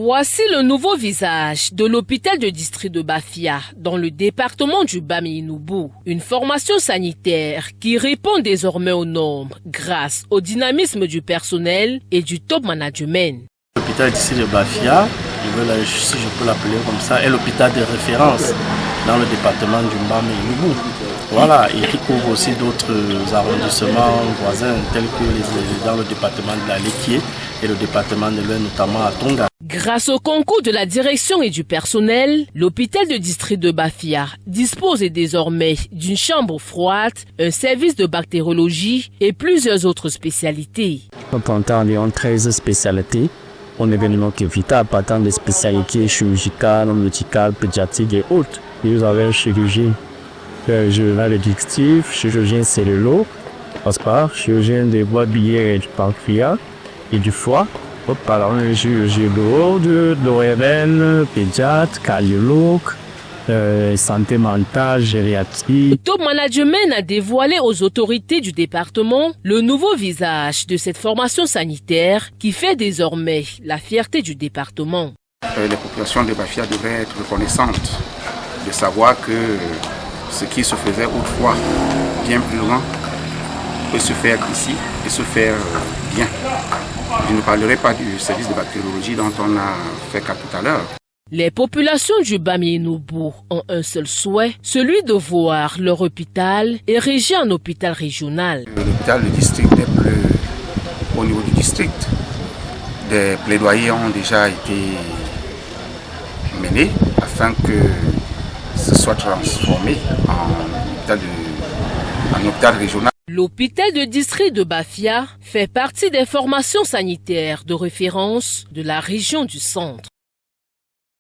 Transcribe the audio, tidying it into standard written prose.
Voici le nouveau visage de l'hôpital de district de Bafia dans le département du Baminoubou. Une formation sanitaire qui répond désormais aux normes grâce au dynamisme du personnel et du top management. L'hôpital de district de Bafia, si je peux l'appeler comme ça, est l'hôpital de référence dans le département du Baminoubou. Voilà, et qui couvre aussi d'autres arrondissements voisins tels que dans le département de la Léquier et le département de l'Ouest, notamment à Tonga. Grâce au concours de la direction et du personnel, l'hôpital de district de Bafia dispose désormais d'une chambre froide, un service de bactériologie et plusieurs autres spécialités. On compte environ 13 spécialités. Un événement qui est vital, partant des spécialités chirurgicales, médicales, pédiatriques et autres. Nous avons un chirurgien digestif, chirurgien cellulo, chirurgien des voies biliaires et du pancréas et du foie. Par un chirurgien de l'ORL, pédiatre, cardiologue, santé mentale, gériatrie. Le top management a dévoilé aux autorités du département le nouveau visage de cette formation sanitaire qui fait désormais la fierté du département. Les populations de Bafia devraient être reconnaissantes de savoir que ce qui se faisait autrefois bien plus loin peut se faire ici et se faire bien. Je ne parlerai pas du service de bactériologie dont on a fait cas tout à l'heure. Les populations du Baminoubou ont un seul souhait, celui de voir leur hôpital érigé en hôpital régional. L'hôpital du district n'est plus au niveau du district. Des plaidoyers ont déjà été menés afin que ce soit transformé en hôpital régional. L'hôpital de district de Bafia fait partie des formations sanitaires de référence de la région du centre.